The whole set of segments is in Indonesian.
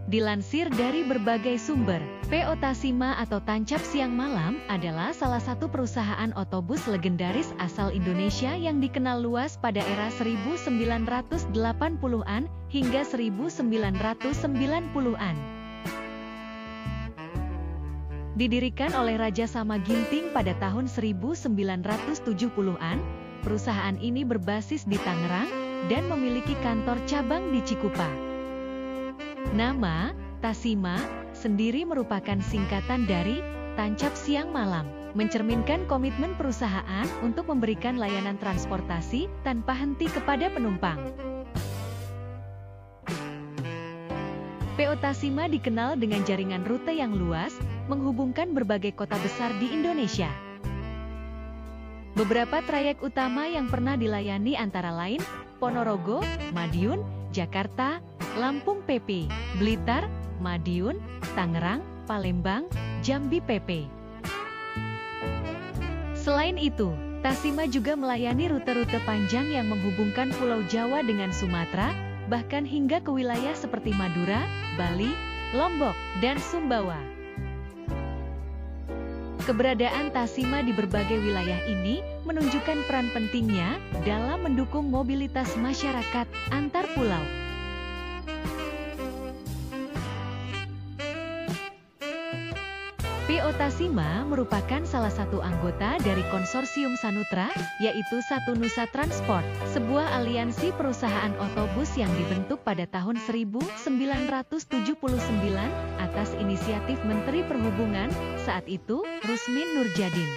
Dilansir dari berbagai sumber, PO Tasima atau Tancap Siang Malam adalah salah satu perusahaan otobus legendaris asal Indonesia yang dikenal luas pada era 1980-an hingga 1990-an. Didirikan oleh Raja Sama Ginting pada tahun 1970-an, perusahaan ini berbasis di Tangerang dan memiliki kantor cabang di Cikupa. Nama Tasima sendiri merupakan singkatan dari Tancap Siang Malam, mencerminkan komitmen perusahaan untuk memberikan layanan transportasi tanpa henti kepada penumpang. PO Tasima dikenal dengan jaringan rute yang luas, menghubungkan berbagai kota besar di Indonesia. Beberapa trayek utama yang pernah dilayani antara lain Ponorogo, Madiun, Jakarta, Lampung PP, Blitar, Madiun, Tangerang, Palembang, Jambi PP. Selain itu, Tasima juga melayani rute-rute panjang yang menghubungkan Pulau Jawa dengan Sumatera, bahkan hingga ke wilayah seperti Madura, Bali, Lombok, dan Sumbawa. Keberadaan Tasima di berbagai wilayah ini menunjukkan peran pentingnya dalam mendukung mobilitas masyarakat antar pulau. PO Tasima merupakan salah satu anggota dari konsorsium Sanutra, yaitu Satu Nusa Transport, sebuah aliansi perusahaan otobus yang dibentuk pada tahun 1979 atas inisiatif Menteri Perhubungan saat itu, Rusmin Nurjadin.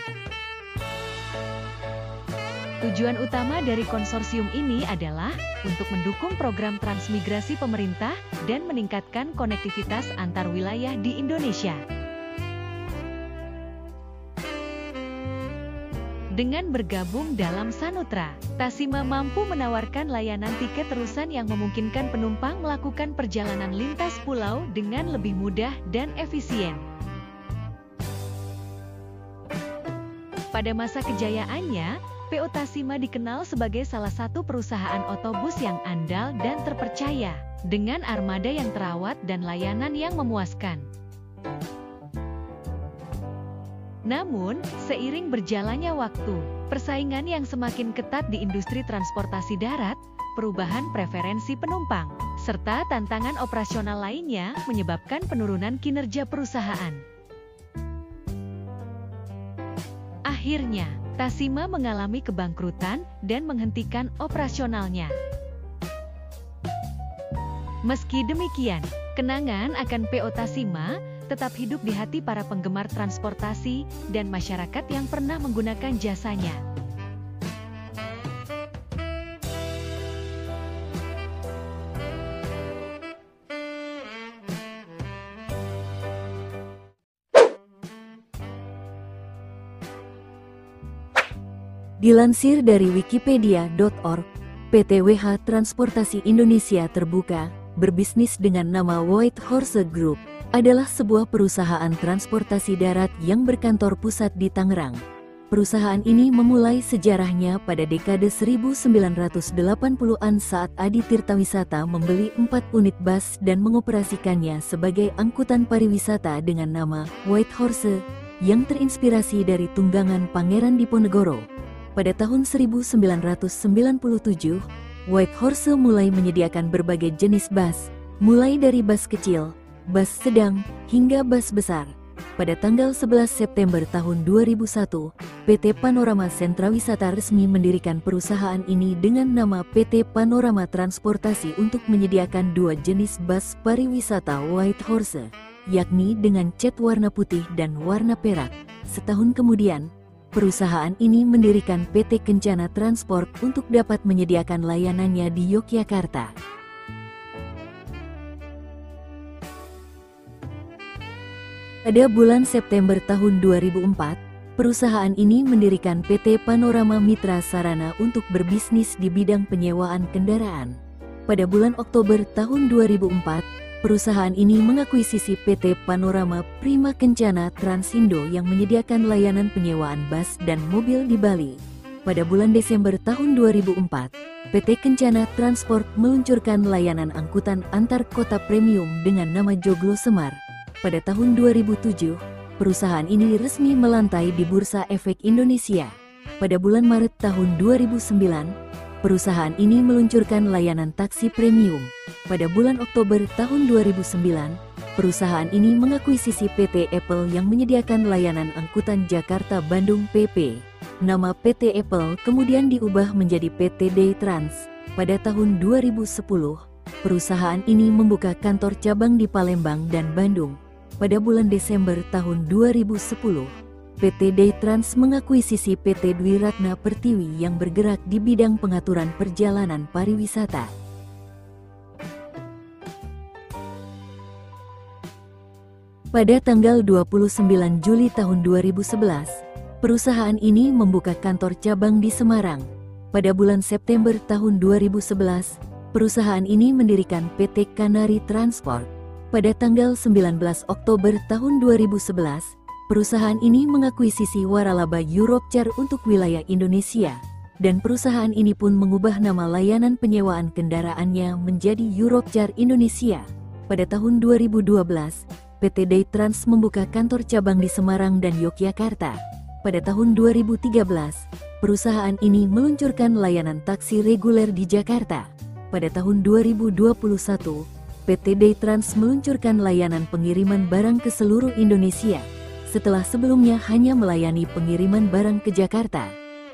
Tujuan utama dari konsorsium ini adalah untuk mendukung program transmigrasi pemerintah dan meningkatkan konektivitas antar wilayah di Indonesia. Dengan bergabung dalam Sanutra, Tasima mampu menawarkan layanan tiket terusan yang memungkinkan penumpang melakukan perjalanan lintas pulau dengan lebih mudah dan efisien. Pada masa kejayaannya, PO Tasima dikenal sebagai salah satu perusahaan otobus yang andal dan terpercaya, dengan armada yang terawat dan layanan yang memuaskan. Namun, seiring berjalannya waktu, persaingan yang semakin ketat di industri transportasi darat, perubahan preferensi penumpang, serta tantangan operasional lainnya menyebabkan penurunan kinerja perusahaan. Akhirnya, Tasima mengalami kebangkrutan dan menghentikan operasionalnya. Meski demikian, kenangan akan PO Tasima tetap hidup di hati para penggemar transportasi dan masyarakat yang pernah menggunakan jasanya. Dilansir dari wikipedia.org, PT WH Transportasi Indonesia Terbuka, berbisnis dengan nama White Horse Group, adalah sebuah perusahaan transportasi darat yang berkantor pusat di Tangerang. Perusahaan ini memulai sejarahnya pada dekade 1980-an saat Adi Tirtawisata membeli 4 unit bus dan mengoperasikannya sebagai angkutan pariwisata dengan nama White Horse, yang terinspirasi dari tunggangan Pangeran Diponegoro. Pada tahun 1997, White Horse mulai menyediakan berbagai jenis bus, mulai dari bus kecil, bus sedang, hingga bus besar. Pada tanggal 11 September tahun 2001, PT Panorama Sentra Wisata resmi mendirikan perusahaan ini dengan nama PT Panorama Transportasi untuk menyediakan 2 jenis bus pariwisata White Horse, yakni dengan cat warna putih dan warna perak. Setahun kemudian, perusahaan ini mendirikan PT Kencana Transport untuk dapat menyediakan layanannya di Yogyakarta. Pada bulan September tahun 2004, perusahaan ini mendirikan PT Panorama Mitra Sarana untuk berbisnis di bidang penyewaan kendaraan. Pada bulan Oktober tahun 2004, perusahaan ini mengakuisisi PT Panorama Prima Kencana Transindo yang menyediakan layanan penyewaan bus dan mobil di Bali. Pada bulan Desember tahun 2004, PT Kencana Transport meluncurkan layanan angkutan antar kota premium dengan nama Joglo Semar. Pada tahun 2007, perusahaan ini resmi melantai di Bursa Efek Indonesia. Pada bulan Maret tahun 2009, perusahaan ini meluncurkan layanan taksi premium. Pada bulan Oktober tahun 2009, perusahaan ini mengakuisisi PT Apple yang menyediakan layanan angkutan Jakarta-Bandung PP. Nama PT Apple kemudian diubah menjadi PT Day Trans. Pada tahun 2010, perusahaan ini membuka kantor cabang di Palembang dan Bandung. Pada bulan Desember tahun 2010, PT Day Trans mengakuisisi PT Dwi Ratna Pertiwi yang bergerak di bidang pengaturan perjalanan pariwisata. Pada tanggal 29 Juli tahun 2011, perusahaan ini membuka kantor cabang di Semarang. Pada bulan September tahun 2011, perusahaan ini mendirikan PT Kanari Transport. Pada tanggal 19 Oktober tahun 2011, perusahaan ini mengakuisisi Waralaba Europcar untuk wilayah Indonesia, dan perusahaan ini pun mengubah nama layanan penyewaan kendaraannya menjadi Europcar Indonesia. Pada tahun 2012, PT Day Trans membuka kantor cabang di Semarang dan Yogyakarta. Pada tahun 2013, perusahaan ini meluncurkan layanan taksi reguler di Jakarta. Pada tahun 2021, PT Day Trans meluncurkan layanan pengiriman barang ke seluruh Indonesia, setelah sebelumnya hanya melayani pengiriman barang ke Jakarta,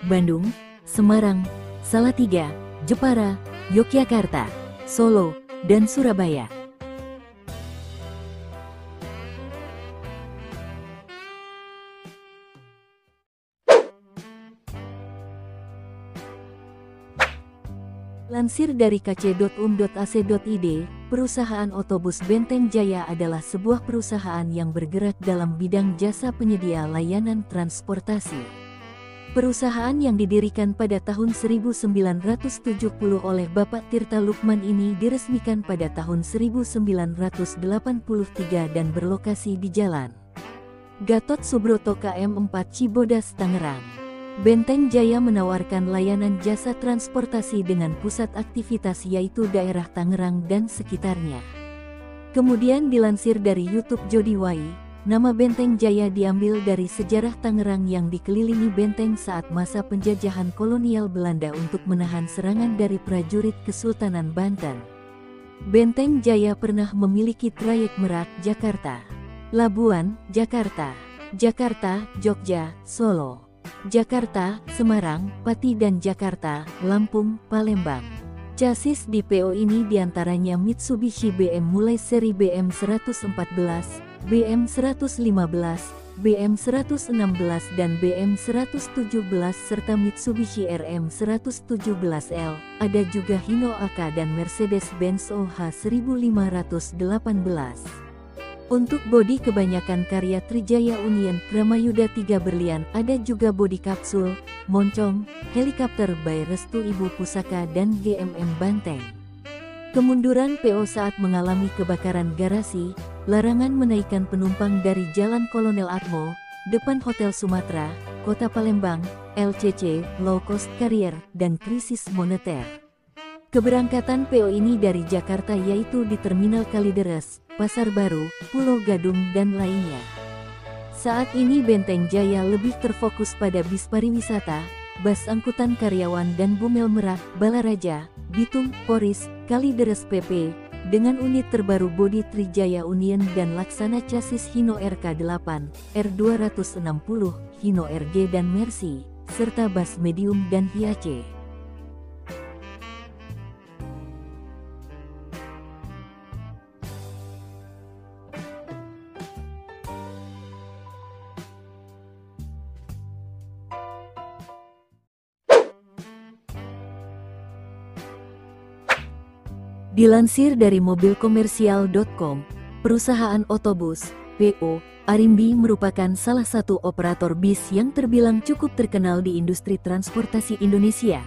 Bandung, Semarang, Salatiga, Jepara, Yogyakarta, Solo, dan Surabaya. Lansir dari kc.um.ac.id, perusahaan otobus Benteng Jaya adalah sebuah perusahaan yang bergerak dalam bidang jasa penyedia layanan transportasi. Perusahaan yang didirikan pada tahun 1970 oleh Bapak Tirta Lukman ini diresmikan pada tahun 1983 dan berlokasi di Jalan Gatot Subroto KM 4 Cibodas, Tangerang. Benteng Jaya menawarkan layanan jasa transportasi dengan pusat aktivitas yaitu daerah Tangerang dan sekitarnya. Kemudian dilansir dari YouTube Jody Wai, nama Benteng Jaya diambil dari sejarah Tangerang yang dikelilingi benteng saat masa penjajahan kolonial Belanda untuk menahan serangan dari prajurit Kesultanan Banten. Benteng Jaya pernah memiliki trayek Merak, Jakarta, Labuan, Jakarta, Jakarta, Jogja, Solo, Jakarta, Semarang, Pati dan Jakarta, Lampung, Palembang. Chassis di PO ini diantaranya Mitsubishi BM mulai seri BM 114, BM 115, BM 116 dan BM 117 serta Mitsubishi RM 117L. Ada juga Hino AK dan Mercedes-Benz OH 1518. Untuk bodi kebanyakan karya Trijaya Union Kramayuda 3 berlian, ada juga bodi kapsul, moncong, helikopter by Restu Ibu Pusaka dan GMM Banteng. Kemunduran PO saat mengalami kebakaran garasi, larangan menaikkan penumpang dari Jalan Kolonel Atmo, depan Hotel Sumatera, Kota Palembang, LCC, low cost carrier, dan krisis moneter. Keberangkatan PO ini dari Jakarta yaitu di Terminal Kalideres, Pasar Baru, Pulau Gadung, dan lainnya. Saat ini Benteng Jaya lebih terfokus pada bis pariwisata, bus angkutan karyawan dan Bumel Merak, Balaraja, Bitung, Poris, Kalideres PP, dengan unit terbaru bodi Trijaya Union dan laksana chassis Hino RK8, R260, Hino RG dan Mercy, serta bus medium dan Hiace. Dilansir dari mobilkomersial.com, perusahaan otobus, PO, Arimbi merupakan salah satu operator bis yang terbilang cukup terkenal di industri transportasi Indonesia,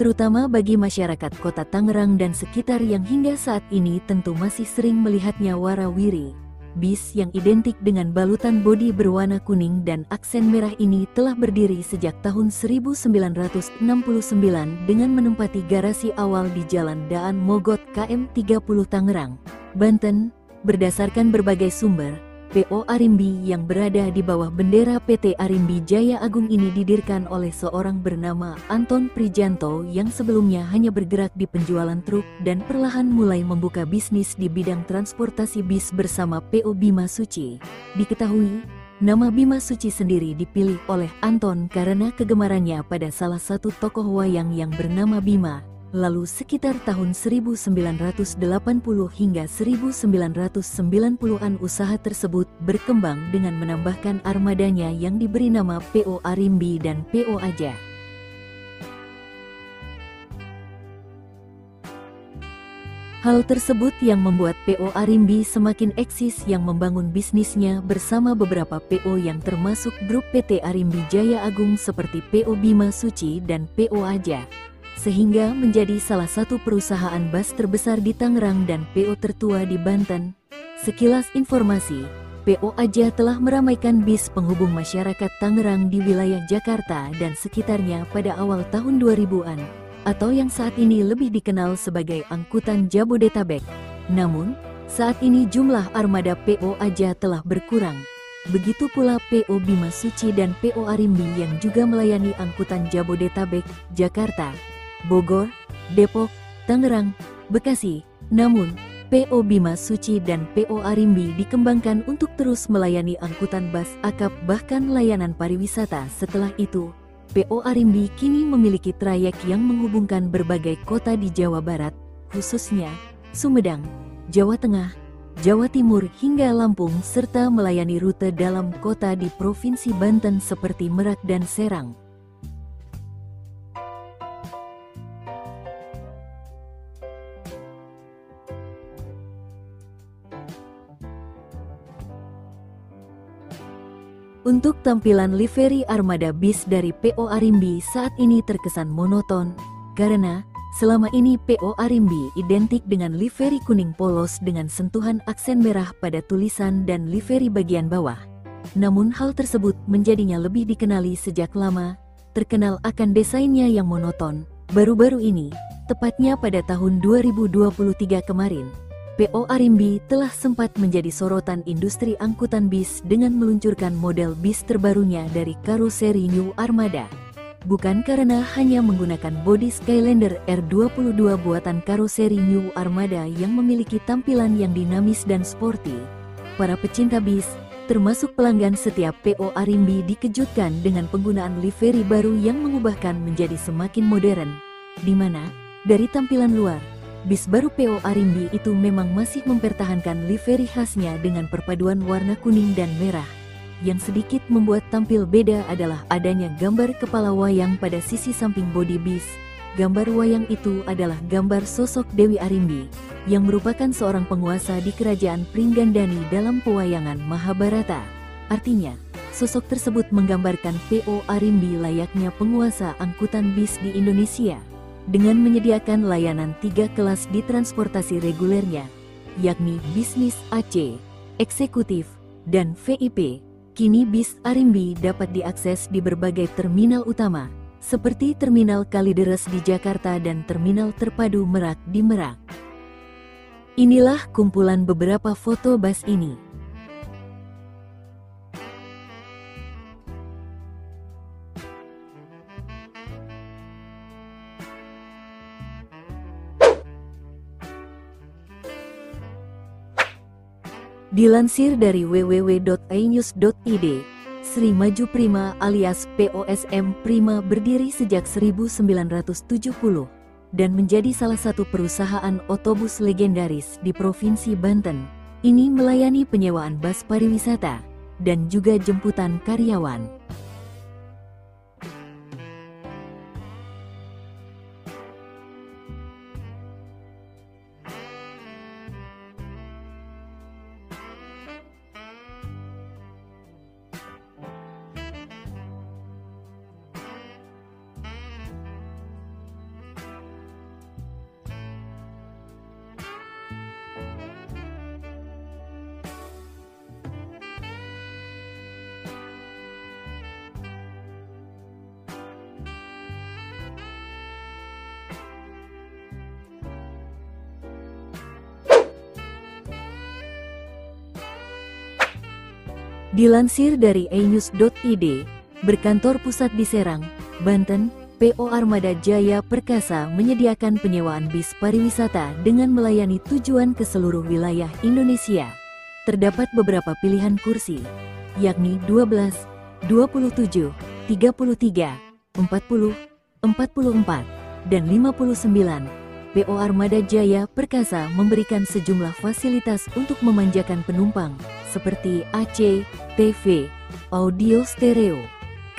terutama bagi masyarakat kota Tangerang dan sekitar yang hingga saat ini tentu masih sering melihatnya warawiri Bis yang identik dengan balutan bodi berwarna kuning dan aksen merah ini telah berdiri sejak tahun 1969 dengan menempati garasi awal di Jalan Daan Mogot KM 30 Tangerang, Banten. Berdasarkan berbagai sumber, PO Arimbi yang berada di bawah bendera PT Arimbi Jaya Agung ini didirikan oleh seorang bernama Anton Prijanto yang sebelumnya hanya bergerak di penjualan truk dan perlahan mulai membuka bisnis di bidang transportasi bis bersama PO Bima Suci. Diketahui, nama Bima Suci sendiri dipilih oleh Anton karena kegemarannya pada salah satu tokoh wayang yang bernama Bima. Lalu sekitar tahun 1980 hingga 1990-an usaha tersebut berkembang dengan menambahkan armadanya yang diberi nama PO Arimbi dan PO Aja. Hal tersebut yang membuat PO Arimbi semakin eksis yang membangun bisnisnya bersama beberapa PO yang termasuk grup PT Arimbi Jaya Agung seperti PO Bima Suci dan PO Aja, sehingga menjadi salah satu perusahaan bus terbesar di Tangerang dan PO tertua di Banten. Sekilas informasi, PO Aja telah meramaikan bis penghubung masyarakat Tangerang di wilayah Jakarta dan sekitarnya pada awal tahun 2000-an, atau yang saat ini lebih dikenal sebagai Angkutan Jabodetabek. Namun, saat ini jumlah armada PO Aja telah berkurang. Begitu pula PO Bima Suci dan PO Arimbi yang juga melayani Angkutan Jabodetabek, Jakarta, Bogor, Depok, Tangerang, Bekasi. Namun, PO Bima Suci dan PO Arimbi dikembangkan untuk terus melayani angkutan bus akap bahkan layanan pariwisata. Setelah itu, PO Arimbi kini memiliki trayek yang menghubungkan berbagai kota di Jawa Barat, khususnya Sumedang, Jawa Tengah, Jawa Timur hingga Lampung, serta melayani rute dalam kota di Provinsi Banten seperti Merak dan Serang. Untuk tampilan livery armada bis dari PO Arimbi saat ini terkesan monoton, karena selama ini PO Arimbi identik dengan livery kuning polos dengan sentuhan aksen merah pada tulisan dan livery bagian bawah. Namun hal tersebut menjadinya lebih dikenali sejak lama, terkenal akan desainnya yang monoton. Baru-baru ini, tepatnya pada tahun 2023 kemarin, PO Arimbi telah sempat menjadi sorotan industri angkutan bis dengan meluncurkan model bis terbarunya dari karoseri New Armada. Bukan karena hanya menggunakan bodi Skylander R22 buatan karoseri New Armada yang memiliki tampilan yang dinamis dan sporty, para pecinta bis, termasuk pelanggan setiap PO Arimbi dikejutkan dengan penggunaan livery baru yang mengubahkan menjadi semakin modern, di mana, dari tampilan luar, bis baru PO Arimbi itu memang masih mempertahankan livery khasnya dengan perpaduan warna kuning dan merah. Yang sedikit membuat tampil beda adalah adanya gambar kepala wayang pada sisi samping bodi bis. Gambar wayang itu adalah gambar sosok Dewi Arimbi, yang merupakan seorang penguasa di kerajaan Pringgandani dalam pewayangan Mahabharata. Artinya, sosok tersebut menggambarkan PO Arimbi layaknya penguasa angkutan bis di Indonesia, dengan menyediakan layanan 3 kelas di transportasi regulernya, yakni bisnis AC, eksekutif, dan VIP. Kini bis Arimbi dapat diakses di berbagai terminal utama, seperti Terminal Kalideres di Jakarta dan Terminal Terpadu Merak di Merak. Inilah kumpulan beberapa foto bus ini. Dilansir dari www.ainews.id, Sri Maju Prima alias POSM Prima berdiri sejak 1970 dan menjadi salah satu perusahaan otobus legendaris di Provinsi Banten. Ini melayani penyewaan bus pariwisata dan juga jemputan karyawan. Dilansir dari enews.id, berkantor pusat di Serang, Banten, PO Armada Jaya Perkasa menyediakan penyewaan bis pariwisata dengan melayani tujuan ke seluruh wilayah Indonesia. Terdapat beberapa pilihan kursi, yakni 12, 27, 33, 40, 44, dan 59. PO Armada Jaya Perkasa memberikan sejumlah fasilitas untuk memanjakan penumpang, seperti AC, TV, audio stereo,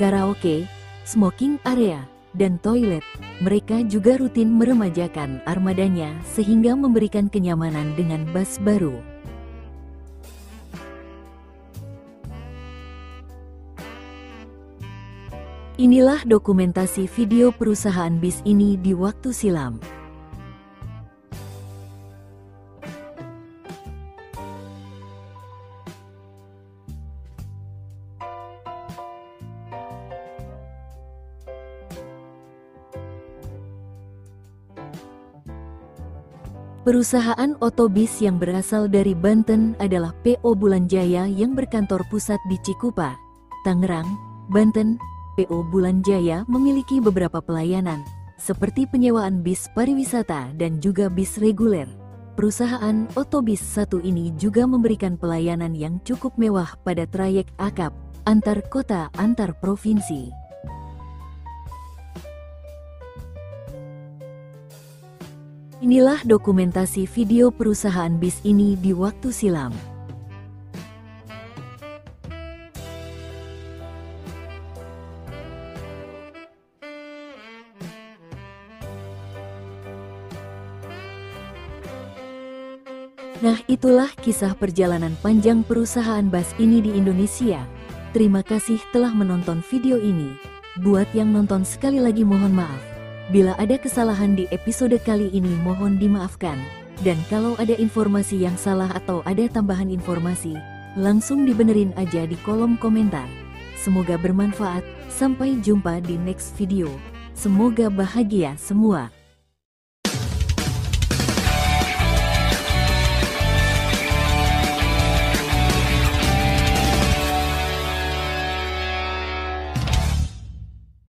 karaoke, smoking area, dan toilet. Mereka juga rutin meremajakan armadanya sehingga memberikan kenyamanan dengan bus baru. Inilah dokumentasi video perusahaan bis ini di waktu silam. Perusahaan otobis yang berasal dari Banten adalah PO Bulan Jaya yang berkantor pusat di Cikupa, Tangerang, Banten. PO Bulan Jaya memiliki beberapa pelayanan, seperti penyewaan bis pariwisata dan juga bis reguler. Perusahaan otobis satu ini juga memberikan pelayanan yang cukup mewah pada trayek akap, antar kota antar provinsi. Inilah dokumentasi video perusahaan bis ini di waktu silam. Nah, itulah kisah perjalanan panjang perusahaan bus ini di Indonesia. Terima kasih telah menonton video ini. Buat yang nonton sekali lagi mohon maaf. Bila ada kesalahan di episode kali ini mohon dimaafkan. Dan kalau ada informasi yang salah atau ada tambahan informasi, langsung dibenerin aja di kolom komentar. Semoga bermanfaat, sampai jumpa di next video. Semoga bahagia semua.